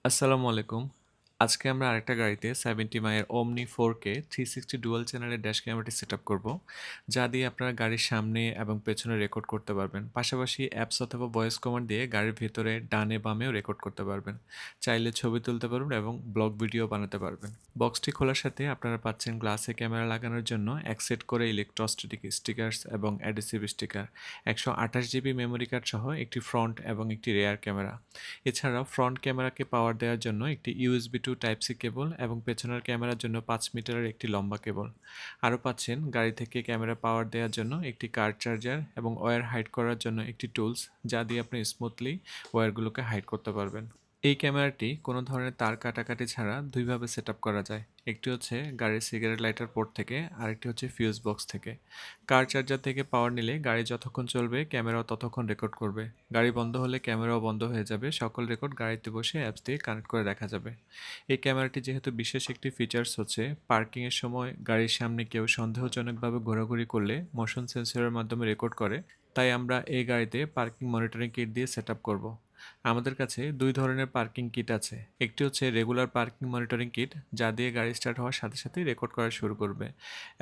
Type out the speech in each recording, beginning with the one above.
আসসালামু আলাইকুম। আজকে আমরা আরেকটা গাড়িতে 70 মাইলের Omni 4K 360 ডুয়াল চ্যানেলের ড্যাশ ক্যামেরাটি সেটআপ করব, যা দিয়ে আপনারা গাড়ির সামনে এবং পেছনে রেকর্ড করতে পারবেন। পাশাপাশি অ্যাপস অথবা ভয়েস কমান্ড দিয়ে গাড়ির ভেতরে ডানে বামেও রেকর্ড করতে পারবেন। চাইলে ছবি তুলতে পারবেন এবং ব্লগ ভিডিও বানাতে পারবেন। বক্সটি খোলার সাথে আপনারা পাচ্ছেন গ্লাসে ক্যামেরা লাগানোর জন্য এক সেট করে ইলেকট্রোস্ট্যাটিক স্টিকার্স এবং adhesive sticker, 128 GB memory card সহ একটি ফ্রন্ট এবং একটি রেয়ার ক্যামেরা। এছাড়াও ফ্রন্ট ক্যামেরাকে পাওয়ার দেওয়ার জন্য একটি USB to type C cable এবং পেছনের ক্যামেরার জন্য 5 মিটারের একটি লম্বা কেবল। আরও পাচ্ছেন গাড়ি থেকে ক্যামেরা পাওয়ার দেওয়ার জন্য একটি কার চার্জার এবং ওয়্যার হাইড করার জন্য একটি টুলস, যা দিয়ে আপনি স্মুথলি ওয়্যারগুলোকে হাইড করতে পারবেন। এই ক্যামেরাটি কোনো ধরনের তার কাটাকাটি ছাড়া দুইভাবে সেট আপ করা যায়। একটি হচ্ছে গাড়ির সিগারেট লাইটার পোর্ট থেকে, আরেকটি হচ্ছে ফিউজ বক্স থেকে। কার চার্জার থেকে পাওয়ার নিলে গাড়ি যতক্ষণ চলবে ক্যামেরাও ততক্ষণ রেকর্ড করবে। গাড়ি বন্ধ হলে ক্যামেরাও বন্ধ হয়ে যাবে। সকল রেকর্ড গাড়িতে বসে অ্যাপস দিয়ে কানেক্ট করে দেখা যাবে। এই ক্যামেরাটি যেহেতু বিশেষ একটি ফিচার্স হচ্ছে, পার্কিংয়ের সময় গাড়ির সামনে কেউ সন্দেহজনকভাবে ঘোরাঘুরি করলে মোশন সেন্সরের মাধ্যমে রেকর্ড করে, তাই আমরা এই গাড়িতে পার্কিং মনিটরিং কিট দিয়ে সেট আপ করবো। আমাদের কাছে দুই ধরনের পার্কিং কিট আছে। একটি হচ্ছে রেগুলার পার্কিং মনিটরিং কিট, যা দিয়ে গাড়ি স্টার্ট হওয়ার সাথে সাথেই রেকর্ড করা শুরু করবে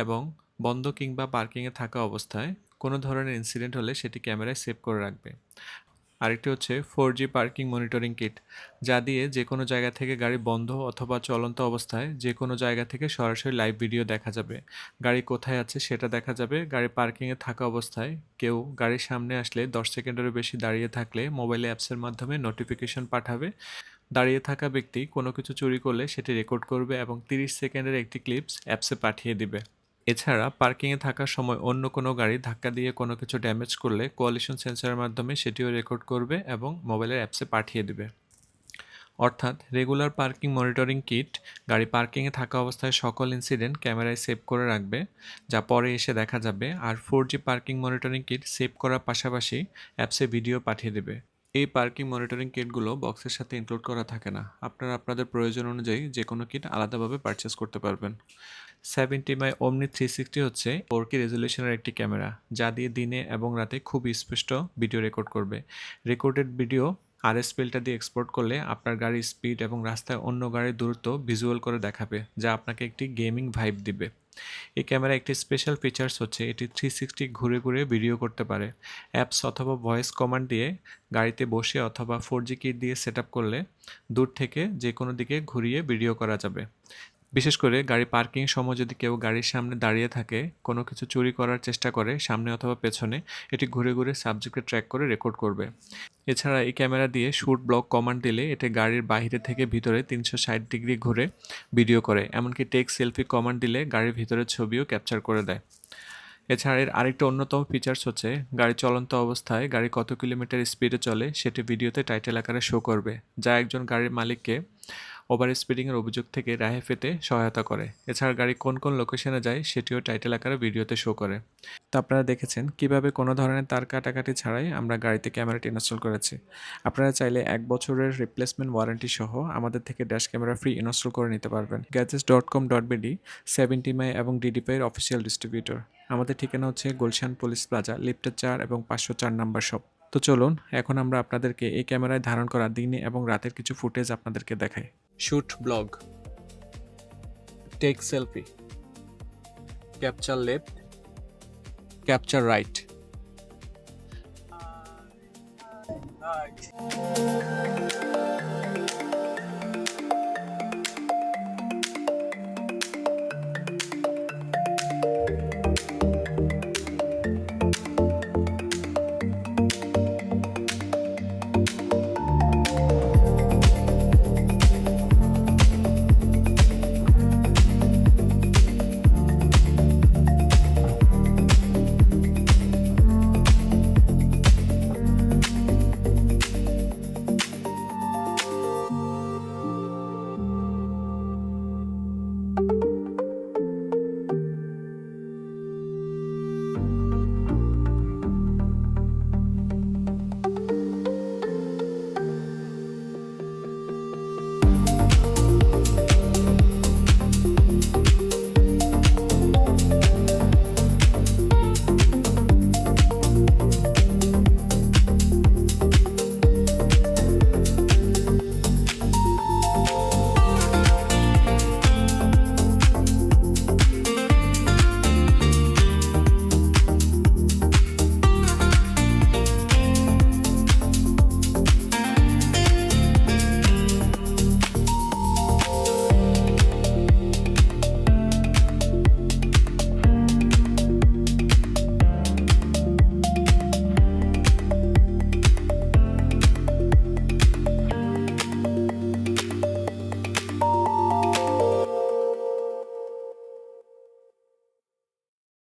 এবং বন্ধ কিংবা পার্কিংয়ে থাকা অবস্থায় কোনো ধরনের ইনসিডেন্ট হলে সেটি ক্যামেরায় সেভ করে রাখবে। আরেকটি হচ্ছে 4G পার্কিং মনিটরিং কিট, যা দিয়ে যে কোনো জায়গা থেকে গাড়ি বন্ধ অথবা চলন্ত অবস্থায় যে কোনো জায়গা থেকে সরাসরি লাইভ ভিডিও দেখা যাবে। গাড়ি কোথায় আছে সেটা দেখা যাবে। গাড়ি পার্কিংয়ে থাকা অবস্থায় কেউ গাড়ির সামনে আসলে 10 সেকেন্ডেরও বেশি দাঁড়িয়ে থাকলে মোবাইলে অ্যাপসের মাধ্যমে নোটিফিকেশন পাঠাবে। দাঁড়িয়ে থাকা ব্যক্তি কোনো কিছু চুরি করলে সেটি রেকর্ড করবে এবং 30 সেকেন্ডের একটি ক্লিপস অ্যাপসে পাঠিয়ে দিবে। এছাড়া পার্কিংয়ে থাকার সময় অন্য কোনো গাড়ি ধাক্কা দিয়ে কোনো কিছু ড্যামেজ করলে কোয়ালিশন সেন্সরের মাধ্যমে সেটিও রেকর্ড করবে এবং মোবাইলের অ্যাপসে পাঠিয়ে দিবে। অর্থাৎ রেগুলার পার্কিং মনিটরিং কিট গাড়ি পার্কিংয়ে থাকা অবস্থায় সকল ইনসিডেন্ট ক্যামেরায় সেভ করে রাখবে, যা পরে এসে দেখা যাবে। আর 4G parking monitoring kit save করার পাশাপাশি অ্যাপসে ভিডিও পাঠিয়ে দেবে। এই পার্কিং মনিটরিং কিটগুলো বক্সের সাথে ইনক্লুড করা থাকে না। আপনারা আপনাদের প্রয়োজন অনুযায়ী যে কোনো কিট আলাদাভাবে পারচেস করতে পারবেন। 70 বাই Omni 360 হচ্ছে 4K রেজলিউশনের একটি ক্যামেরা, যা দিয়ে দিনে এবং রাতে খুব স্পষ্ট ভিডিও রেকর্ড করবে। রেকর্ডেড ভিডিও আরএস ফিল্টার দিয়ে এক্সপোর্ট করলে আপনার গাড়ির স্পিড এবং রাস্তায় অন্য গাড়ির দূরত্ব ভিজুয়াল করে দেখাবে, যা আপনাকে একটি গেমিং ভাইব দিবে। এই ক্যামেরা একটি স্পেশাল ফিচার্স হচ্ছে এটি 360 ঘুরে ঘুরে ভিডিও করতে পারে। অ্যাপস অথবা ভয়েস কমান্ড দিয়ে গাড়িতে বসে অথবা 4G কিট দিয়ে সেট আপ করলে দূর থেকে যে কোনো দিকে ঘুরিয়ে ভিডিও করা যাবে। বিশেষ করে গাড়ি পার্কিং সময় যদি কেউ গাড়ির সামনে দাঁড়িয়ে থাকে, কোনো কিছু চুরি করার চেষ্টা করে সামনে অথবা পেছনে, এটি ঘুরে ঘুরে সাবজেক্টকে ট্র্যাক করে রেকর্ড করবে। এছাড়া এই ক্যামেরা দিয়ে শুট ব্লক কমান্ড দিলে এটি গাড়ির বাইরে থেকে ভিতরে 360 ডিগ্রি ঘুরে ভিডিও করে। এমনকি টেক সেলফি কমান্ড দিলে গাড়ির ভিতরের ছবিও ক্যাপচার করে দেয়। এছাড়া এর আরেকটা অন্যতম ফিচার্স হচ্ছে গাড়ি চলন্ত অবস্থায় গাড়ি কত কিলোমিটার স্পিডে চলে সেটি ভিডিওতে টাইটেল আকারে শো করবে, যা একজন গাড়ির মালিককে ওভার স্পিডিংয়ের অভিযোগ থেকে রেহাই পেতে সহায়তা করে। এছাড়া গাড়ি কোন কোন লোকেশনে যায় সেটিও টাইটেল আকারে ভিডিওতে শো করে। তো আপনারা দেখেছেন কিভাবে কোনো ধরনের তার কাটাকাটি ছাড়াই আমরা গাড়িতে ক্যামেরাটি ইনস্টল করেছি। আপনারা চাইলে 1 বছরের রিপ্লেসমেন্ট ওয়ারেন্টি সহ আমাদের থেকে ড্যাশ ক্যামেরা ফ্রি ইনস্টল করে নিতে পারবেন। gadgets.com.bd 70 মাই এবং ডিডিপাইয়ের অফিসিয়াল ডিস্ট্রিবিউটর। আমাদের ঠিকানা হচ্ছে গুলশান পুলিশ প্লাজা, লিফটের 4 এবং 504 নাম্বার শপ। তো চলুন এখন আমরা আপনাদেরকে এই ক্যামেরায় ধারণ করা দিনে এবং রাতের কিছু ফুটেজ আপনাদেরকে দেখাই। Shoot vlog, take selfie, capture left, capture right.